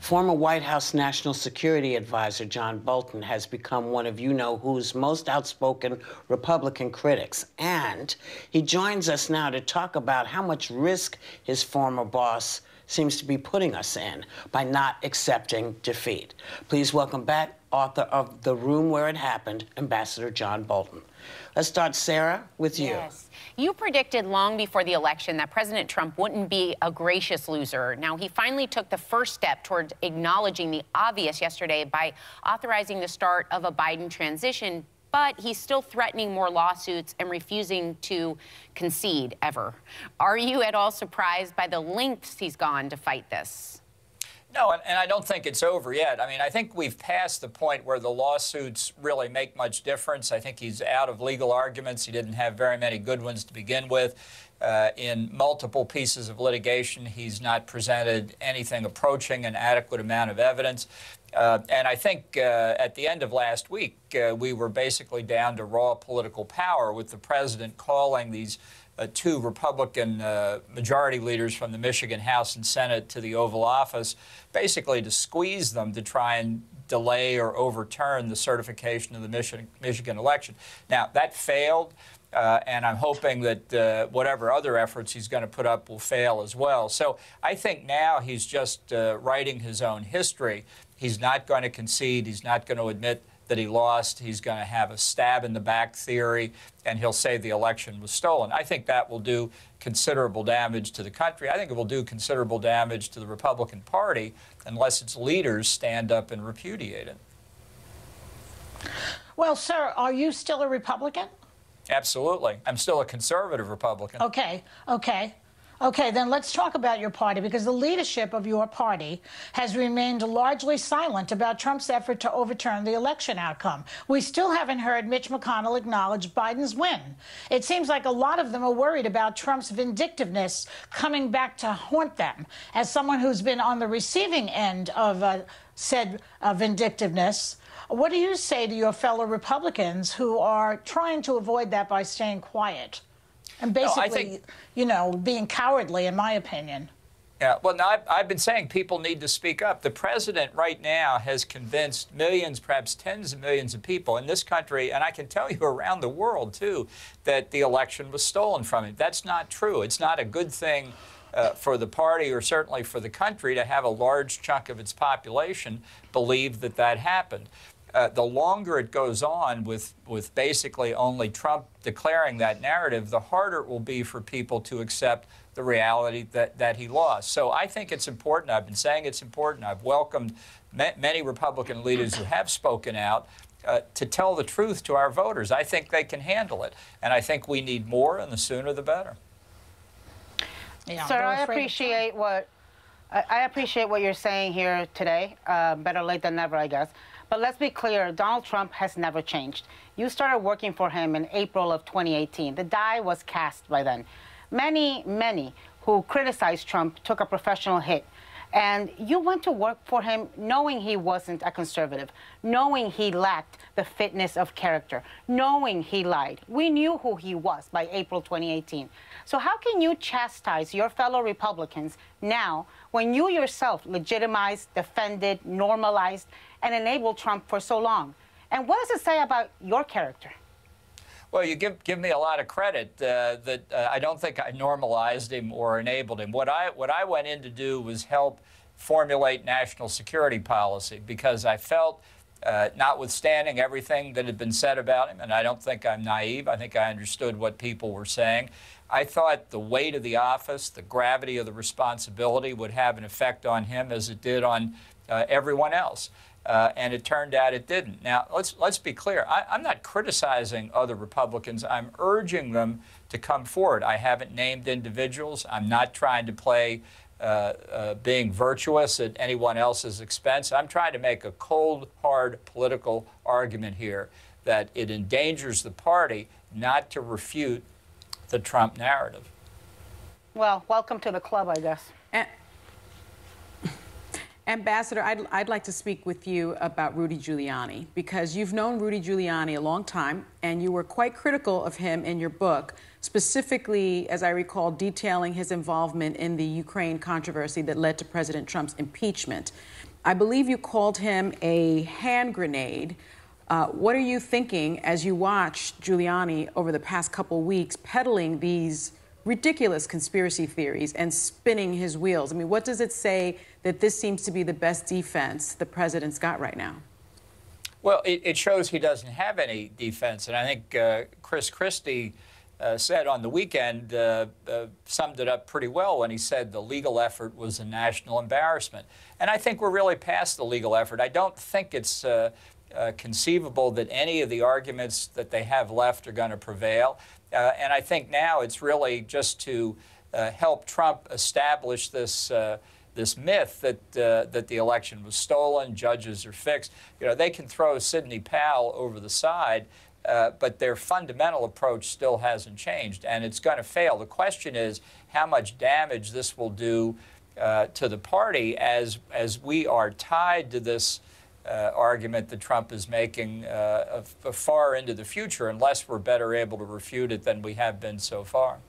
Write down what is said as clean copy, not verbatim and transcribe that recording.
Former White House National Security Advisor John Bolton has become one of you-know-who's most outspoken Republican critics. And he joins us now to talk about how much risk his former boss seems to be putting us in by not accepting defeat. Please welcome back author of The Room Where It Happened, Ambassador John Bolton. Let's start, Sarah, with you. Yes. You predicted long before the election that President Trump wouldn't be a gracious loser. Now, he finally took the first step towards acknowledging the obvious yesterday by authorizing the start of a Biden transition, but he's still threatening more lawsuits and refusing to concede ever. Are you at all surprised by the lengths he's gone to fight this? No, and I don't think it's over yet. I mean, I think we've passed the point where the lawsuits really make much difference. I think he's out of legal arguments. He didn't have very many good ones to begin with. In multiple pieces of litigation, he's not presented anything approaching an adequate amount of evidence. And I think at the end of last week, we were basically down to raw political power with the president calling these two Republican majority leaders from the Michigan House and Senate to the Oval Office, basically to squeeze them to try and delay or overturn the certification of the Michigan election. Now, that failed, and I'm hoping that whatever other efforts he's going to put up will fail as well. So I think now he's just writing his own history. He's not going to concede. He's not going to admit that he lost. He's going to have a stab-in-the-back theory, and he'll say the election was stolen. I think that will do considerable damage to the country. I think it will do considerable damage to the Republican Party unless its leaders stand up and repudiate it. Well, sir, are you still a Republican? Absolutely. I'm still a conservative Republican. Okay, then let's talk about your party, because the leadership of your party has remained largely silent about Trump's effort to overturn the election outcome. We still haven't heard Mitch McConnell acknowledge Biden's win. It seems like a lot of them are worried about Trump's vindictiveness coming back to haunt them. As someone who's been on the receiving end of said vindictiveness, what do you say to your fellow Republicans who are trying to avoid that by staying quiet? And basically, you know, being cowardly, in my opinion. Yeah, well, now, I've been saying people need to speak up. The president right now has convinced millions, perhaps tens of millions of people in this country, and I can tell you around the world, too, that the election was stolen from him. That's not true. It's not a good thing for the party or certainly for the country to have a large chunk of its population believe that that happened. The longer it goes on with basically only Trump declaring that narrative, the harder it will be for people to accept the reality that he lost. So I think it's important. I've been saying it's important. I've welcomed many Republican leaders who have spoken out to tell the truth to our voters. I think they can handle it. And I think we need more, and the sooner the better. Yeah, sir, I appreciate what you're saying here today. Better late than never, I guess. But let's be clear, Donald Trump has never changed. You started working for him in April of 2018. The die was cast by then. Many who criticized Trump took a professional hit. And you went to work for him knowing he wasn't a conservative, knowing he lacked the fitness of character, knowing he lied. We knew who he was by April 2018. So how can you chastise your fellow Republicans now when you yourself legitimized, defended, normalized, and enabled Trump for so long? And what does it say about your character? Well, you give me a lot of credit that I don't think I normalized him or enabled him. What I went in to do was help formulate national security policy, because I felt, notwithstanding everything that had been said about him, and I don't think I'm naive, I think I understood what people were saying, I thought the weight of the office, the gravity of the responsibility would have an effect on him as it did on everyone else. And it turned out it didn't. Now, let's be clear. I'm not criticizing other Republicans. I'm urging them to come forward. I haven't named individuals. I'm not trying to play being virtuous at anyone else's expense. I'm trying to make a cold, hard political argument here that it endangers the party not to refute the Trump narrative. Well, welcome to the club, I guess. Ambassador, I'd like to speak with you about Rudy Giuliani, because you've known Rudy Giuliani a long time, and you were quite critical of him in your book, specifically, as I recall, detailing his involvement in the Ukraine controversy that led to President Trump's impeachment. I believe you called him a hand grenade. What are you thinking as you watch Giuliani over the past couple weeks peddling these ridiculous conspiracy theories and spinning his wheels? I mean, what does it say that this seems to be the best defense the president's got right now? Well, it shows he doesn't have any defense. And I think Chris Christie said on the weekend, summed it up pretty well when he said the legal effort was a national embarrassment. And I think we're really past the legal effort. I don't think it's conceivable that any of the arguments that they have left are going to prevail. And I think now it's really just to help Trump establish this this myth that that the election was stolen, judges are fixed. You know, they can throw Sidney Powell over the side, but their fundamental approach still hasn't changed, and it's going to fail. The question is how much damage this will do to the party as we are tied to this argument that Trump is making far into the future, unless we're better able to refute it than we have been so far.